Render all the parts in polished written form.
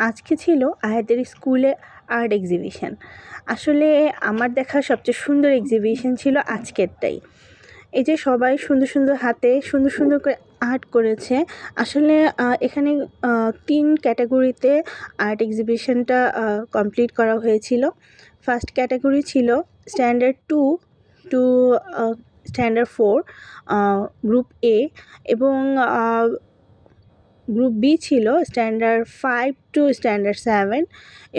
আজকে ছিল আয়াতের স্কুলে আর্ট এক্সিবিশন। আসলে আমার দেখা সবচেয়ে সুন্দর এক্সিবিশন ছিল আজকেরটাই। এই যে সবাই সুন্দর সুন্দর হাতে সুন্দর সুন্দর করে আর্ট করেছে। আসলে এখানে ৩ ক্যাটাগরিতে আর্ট এক্সিবিশনটা কমপ্লিট করা হয়েছিল। ফার্স্ট ক্যাটাগরি ছিল standard 2 to standard 4, group A, এবং গ্রুপ বি ছিল স্ট্যান্ডার্ড 5 টু স্ট্যান্ডার্ড 7,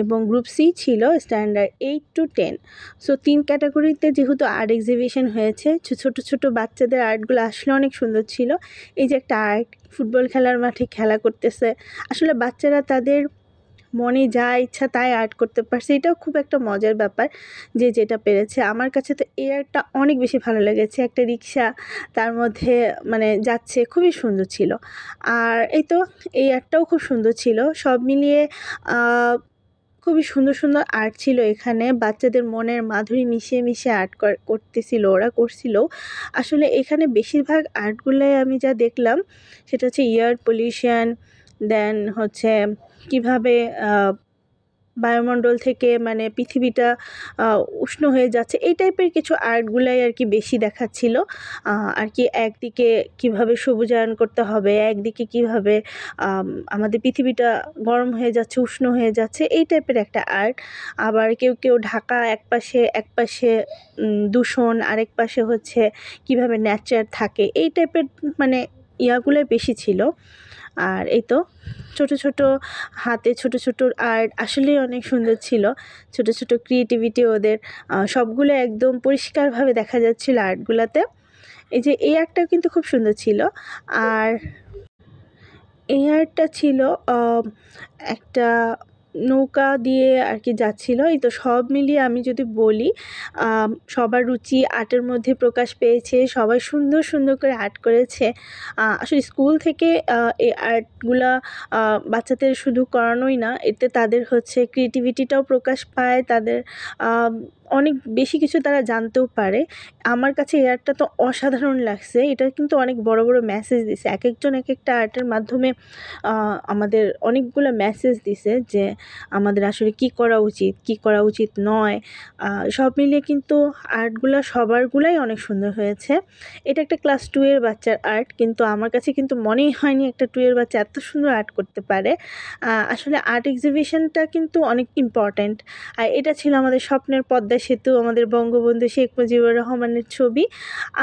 এবং গ্রুপ সি ছিল স্ট্যান্ডার্ড 8 টু 10। সো 3 ক্যাটাগরিতে যেহেতু আর্ট এক্সিবিশন হয়েছে, ছোট ছোট বাচ্চাদের আর্টগুলো আসলে অনেক সুন্দর ছিল। এই যে একটা আর্ট ফুটবল খেলার মাঠে খেলা করতেছে, আসলে বাচ্চারা তাদের মনে যা ইচ্ছা তাই আর্ট করতে পারছে, এটাও খুব একটা মজার ব্যাপার যে যেটা পেরেছে। আমার কাছে তো এই আর্টটা অনেক বেশি ভালো লেগেছে। একটা রিক্সা তার মধ্যে মানে যাচ্ছে, খুবই সুন্দর ছিল। আর এই তো এই আর্টটাও খুব সুন্দর ছিল। সব মিলিয়ে খুবই সুন্দর সুন্দর আর্ট ছিল এখানে। বাচ্চাদের মনের মাধুরী মিশিয়ে মিশিয়ে আর্ট করতেছিল, ওরা করছিল। আসলে এখানে বেশিরভাগ আর্টগুলোই আমি যা দেখলাম সেটা হচ্ছে এয়ার পলিউশন, দেন হচ্ছে কীভাবে বায়ুমণ্ডল থেকে মানে পৃথিবীটা উষ্ণ হয়ে যাচ্ছে, এই টাইপের কিছু আর্টগুলাই আর কি বেশি দেখাচ্ছিল। আর কি একদিকে কীভাবে সবুজায়ন করতে হবে, একদিকে কীভাবে আমাদের পৃথিবীটা গরম হয়ে যাচ্ছে, উষ্ণ হয়ে যাচ্ছে, এই টাইপের একটা আর্ট। আবার কেউ ঢাকা একপাশে দূষণ, আরেক পাশে হচ্ছে কীভাবে নেচার থাকে, এই টাইপের মানে ইয়াগুলোই বেশি ছিল। আর এই তো ছোট হাতে ছোট আর্ট আসলেই অনেক সুন্দর ছিল। ছোট ক্রিয়েটিভিটি ওদের, সবগুলো একদম পরিষ্কারভাবে দেখা যাচ্ছিল আর্টগুলোতে। এই যে এই আর্টটাও কিন্তু খুব সুন্দর ছিল। আর এই আর্টটা ছিল একটা নৌকা দিয়ে আর কি যাচ্ছিল। এই তো সব মিলিয়ে আমি যদি বলি, সবার রুচি আর্টের মধ্যে প্রকাশ পেয়েছে, সবাই সুন্দর সুন্দর করে আর্ট করেছে। আসলে স্কুল থেকে এই আর্টগুলা বাচ্চাদের শুধু করানোই না, এতে তাদের হচ্ছে ক্রিয়েটিভিটিটাও প্রকাশ পায়, তাদের অনেক বেশি কিছু তারা জানতেও পারে। আমার কাছে এই আর্টটা তো অসাধারণ লাগছে। এটা কিন্তু অনেক বড় বড় মেসেজ দিছে। একেকজন একেকটা আর্টের মাধ্যমে আমাদের অনেকগুলো মেসেজ দিছে যে আমাদের আসলে কী করা উচিত, কী করা উচিত নয়। সব মিলিয়ে কিন্তু আর্টগুলা সবারগুলাই অনেক সুন্দর হয়েছে। এটা একটা ক্লাস 2 এর বাচ্চার আর্ট, কিন্তু আমার কাছে কিন্তু মনেই হয়নি একটা 2 এর বাচ্চা এত সুন্দর আর্ট করতে পারে। আসলে আর্ট এক্সিবিশনটা কিন্তু অনেক ইম্পর্ট্যান্ট। আর এটা ছিল আমাদের স্বপ্নের পদ্মা সেতু, আমাদের বঙ্গবন্ধু শেখ মুজিবুর রহমানের ছবি।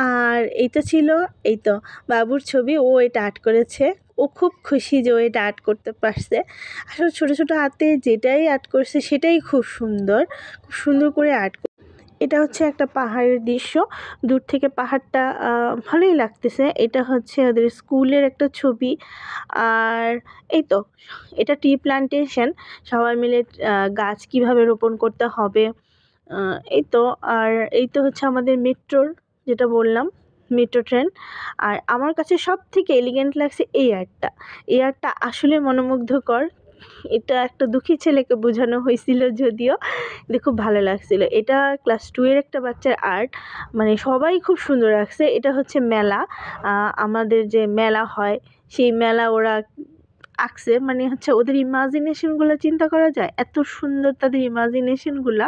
আর এইটা ছিল এই তো বাবুর ছবি, ও এটা আর্ট করেছে। ও খুব খুশি যে ও এটা আর্ট করতে পারছে। আসলে ছোট হাতে যেটাই আর্ট করছে সেটাই খুব সুন্দর করে আর্ট। এটা হচ্ছে একটা পাহাড়ের দৃশ্য, দূর থেকে পাহাড়টা ভালোই লাগতেছে। এটা হচ্ছে ওদের স্কুলের একটা ছবি। আর এই তো এটা টি প্ল্যান্টেশন, সবাই মিলে গাছ কিভাবে রোপণ করতে হবে, এই তো। আর এই তো হচ্ছে আমাদের মেট্রোর, যেটা বললাম মেট্রো ট্রেন। আর আমার কাছে সবথেকে এলিগেন্ট লাগছে এই আর্টটা আসলে মনোমুগ্ধকর। এটা একটা দুঃখী ছেলেকে বোঝানো হয়েছিল যদিও, কিন্তু খুব ভালো লাগছিল। এটা ক্লাস 2 এর একটা বাচ্চার আর্ট, মানে সবাই খুব সুন্দর লাগছে। এটা হচ্ছে মেলা, আমাদের যে মেলা হয় সেই মেলা ওরা আঁকছে, মানে হচ্ছে ওদের ইমাজিনেশনগুলো চিন্তা করা যায়, এত সুন্দর তাদের ইমাজিনেশনগুলা।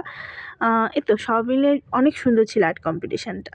এই তো সব মিলে অনেক সুন্দর ছিল আর্ট কম্পিটিশানটা।